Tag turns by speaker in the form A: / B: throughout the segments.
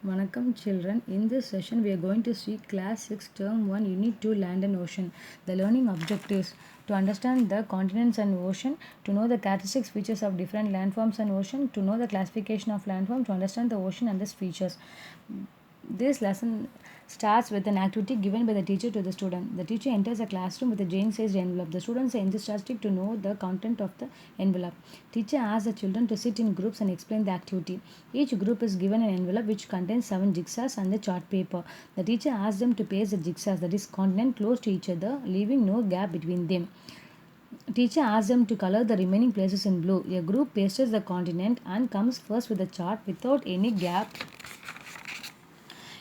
A: Vanakkam children, in this session we are going to see class 6 term 1 unit 2 land and ocean. The learning objectives to understand the continents and ocean, to know the characteristics features of different landforms and ocean, to know the classification of landform, to understand the ocean and its features. This lesson starts with an activity given by the teacher to the student. The teacher enters a classroom with a Jane-sized envelope. The students are enthusiastic to know the content of the envelope. Teacher asks the children to sit in groups and explain the activity. Each group is given an envelope which contains 7 jigsaws and the chart paper. The teacher asks them to place the jigsaws, that is continent, close to each other, leaving no gap between them. Teacher asks them to color the remaining places in blue. A group pastes the continent and comes first with the chart without any gap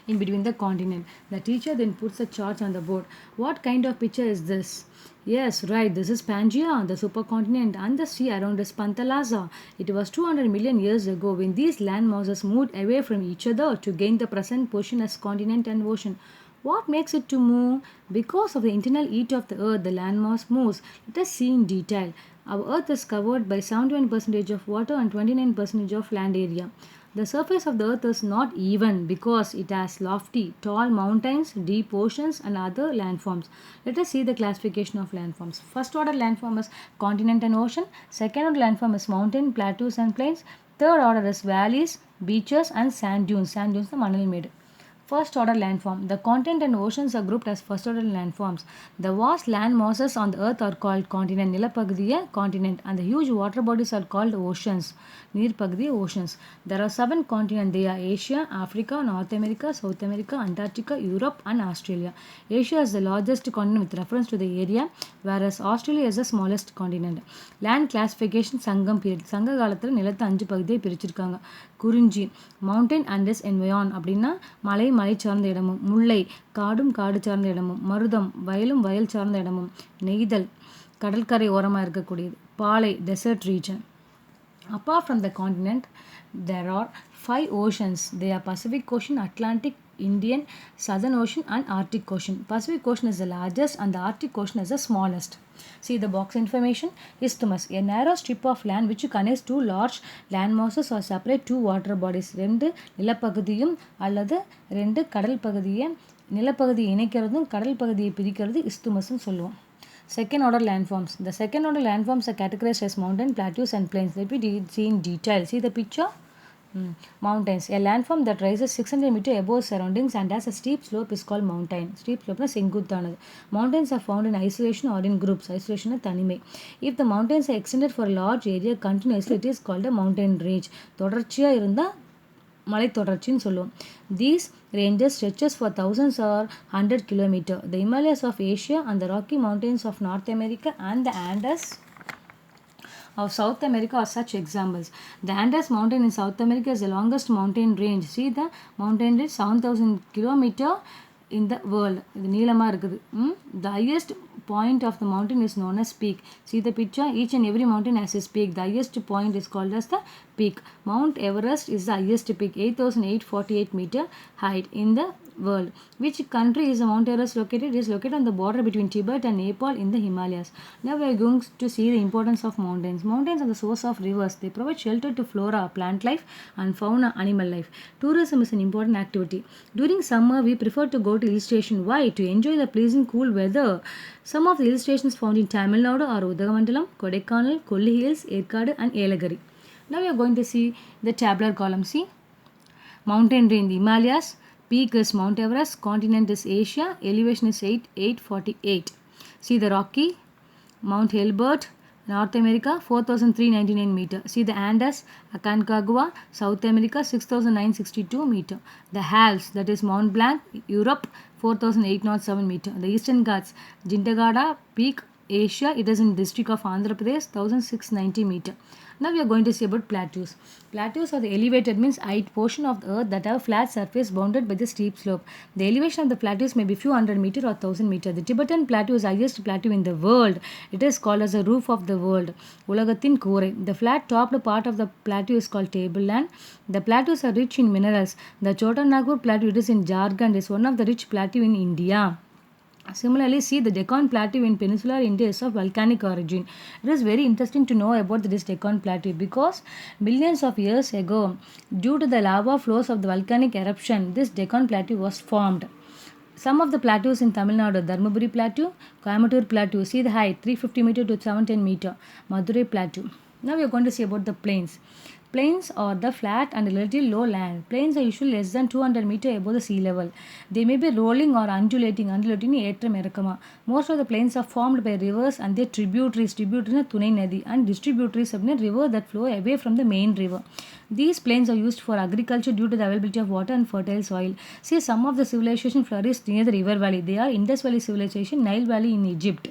A: in between the continent. The teacher then puts the charts on the board. What kind of picture is this? Yes, right, this is Pangaea, the supercontinent, and the sea around is Pantalaza. It was 200 million years ago when these land masses moved away from each other to gain the present position as continent and ocean. What makes it to move? Because of the internal heat of the earth, the landmass moves. Let us see in detail. Our earth is covered by 71% of water and 29% of land area. The surface of the earth is not even because it has lofty, tall mountains, deep oceans, and other landforms. Let us see the classification of landforms. First order landform is continent and ocean. Second order landform is mountain, plateaus, and plains. Third order is valleys, beaches, and sand dunes. Sand dunes the manal made. First order landform. The continent and oceans are grouped as first order landforms. The vast land masses on the earth are called continent, Nilapagadiya continent, and the huge water bodies are called oceans, Neerpagadiya oceans. There are 7 continents. They are Asia, Africa, North America, South America, Antarctica, Europe, and Australia. Asia is the largest continent with reference to the area, whereas Australia is the smallest continent. Land classification Sangam period. சங்க காலத்தில் நிலத்தை 5 பகுதியை பிரிச்சிருக்காங்க. குறிஞ்சி mountain and is என்வயான் அப்படின்னா மலை மலை சார்ந்த இடமும், முல்லை காடும் காடு சார்ந்த இடமும், மருதம் வயலும் வயல் சார்ந்த இடமும், நெய்தல் கடற்கரை ஓரமாக இருக்கக்கூடியது, பாலை desert region. Apart from the continent, there are 5 oceans. They are Pacific Ocean, Atlantic, Indian, Southern Ocean, and Arctic Ocean. Pacific Ocean is the largest and the Arctic Ocean is the smallest. See the box information. Isthmus, a narrow strip of land which connects two large land masses or separate two water bodies. ரெண்டு நிலப்பகுதியும் அல்லது ரெண்டு கடல் பகுதியை நிலப்பகுதியை இணைக்கிறதும் கடல் பகுதியை பிரிக்கிறது இஸ்துமஸ்ன்னு சொல்லுவோம். Second order landforms. The second order landforms are categorized as mountain, plateaus, and plains. Let me see in detail. See the picture? Mountains. A landform that rises 600 meters above surroundings and has a steep slope is called mountain. Steep slope is செங்குத்தானது. Mountains are found in isolation or in groups. Isolation is தனிமை. If the mountains are extended for a large area continuously, it is called a mountain range. தொடர்ச்சியா இருந்தா மலைத்தொடர்ச்சின்னு சொல்லுவோம். These ranges stretches for thousands or 100 kilometers. The Himalayas of Asia and the Rocky Mountains of North America and the Andes of South America are such examples. The Andes mountain in South America is the longest mountain range. See the mountain range 7,000 kilometers in the world. இது நீளமாக இருக்குது. The highest point of the mountain is known as peak. See the picture? Each and every mountain has its peak. The highest point is called as the peak. Mount Everest is the highest peak, 8,848 meter height in the world. Which country is the Mount Everest located? It is located on the border between Tibet and Nepal in the Himalayas. Now we are going to see the importance of mountains. Mountains are the source of rivers. They provide shelter to flora, plant life, and fauna, animal life. Tourism is an important activity. During summer, we prefer to go to hill station. Why? To enjoy the pleasant cool weather. Some of the hill stations found in Tamil Nadu are Udagamandalam, Kodaikanal, Kolli Hills, Erkadu, and Elagari. Now we are going to see the tabular column. See, mountain range Himalayas. Peak is Mount Everest, continent is Asia, elevation is 8,848. See the Rocky, Mount Elbert, North America 4,399 meter. See the Andes, Aconcagua, South America 6,962 meter. The Alps, that is Mont Blanc, Europe 4,807 meter. The Eastern Ghats, Jintagada Peak, Asia, it is in district of Andhra Pradesh 1,690 meter. Now we are going to see about plateaus. Plateaus are the elevated means height portion of the earth that have flat surface bounded by the steep slope. The elevation of the plateaus may be few hundred meter or 1,000 meter. The Tibetan plateau is the highest plateau in the world. It is called as the roof of the world. Ulagathin Kore. The flat topped part of the plateau is called tableland. The plateaus are rich in minerals. The Chotanagpur plateau, it is in Jharkhand, is one of the rich plateau in India. Similarly, see the Deccan Plateau in peninsular India is of volcanic origin. It is very interesting to know about this Deccan Plateau because millions of years ago, due to the lava flows of the volcanic eruption, this Deccan Plateau was formed. Some of the plateaus in Tamil Nadu, Dharmaburi Plateau, Coimbatore Plateau, see the height 350 meter to 710 meter, Madurai Plateau. Now we are going to see about the plains. Plains are the flat and relatively low land. Plains are usually less than 200 meter above the sea level. They may be rolling or undulating ஏற்றம் இறக்கமா. Most of the plains are formed by rivers and their tributaries. Tributaries துணை நதி and distributaries அப்படின்னா river that flow away from the main river. These plains are used for agriculture due to the availability of water and fertile soil. See, some of the civilization flourished near the river valley. They are Indus Valley civilization, Nile Valley in Egypt.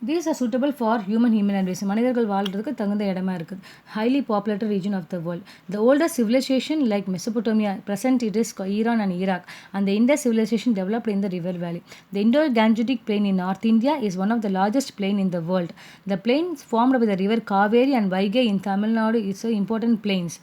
A: These are suitable for human race. மனிதர்கள் வாழ்றதுக்கு தகுந்த இடமா இருக்குது. Highly populated region of the world. The oldest civilization like Mesopotamia, present it is Iran and Iraq, and the Indus civilization developed in the river valley. The Indo-Gangetic plain in North India is one of the largest plain in the world. The plains formed by the river Kaveri and Vaigai in Tamil Nadu is important plains.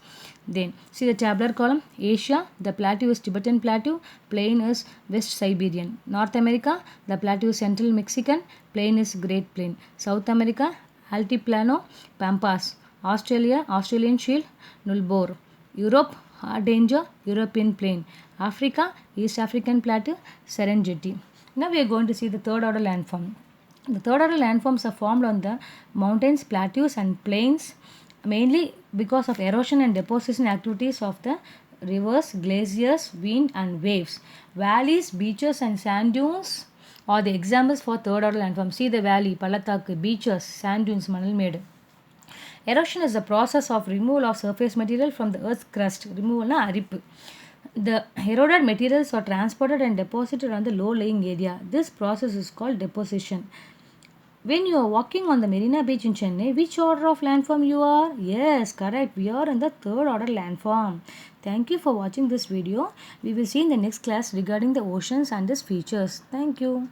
A: Then see the tabular column. Asia, the plateau is Tibetan Plateau, plain is West Siberian. North America, the plateau is Central Mexican, plain is Great Plain. South America, Altiplano, Pampas. Australia, Australian Shield, Nullarbor. Europe, Hard Danger, European Plain. Africa, East African Plateau, Serengeti. Now we are going to see the third order landform. The third order landforms are formed on the mountains, plateaus and plains mainly because of erosion and deposition activities of the rivers, glaciers, wind and waves. Valleys, beaches and sand dunes are the examples for third order landforms. See the valley, Pallathakku, beaches, sand dunes, Manalmedu. Erosion is the process of removal of surface material from the earth's crust. Removal na aripu. The eroded materials are transported and deposited on the low lying area. This process is called deposition. When you are walking on the Marina Beach in Chennai, which order of landform you are? Yes, correct. We are in the third order landform. Thank you for watching this video. We will see in the next class regarding the oceans and its features. Thank you.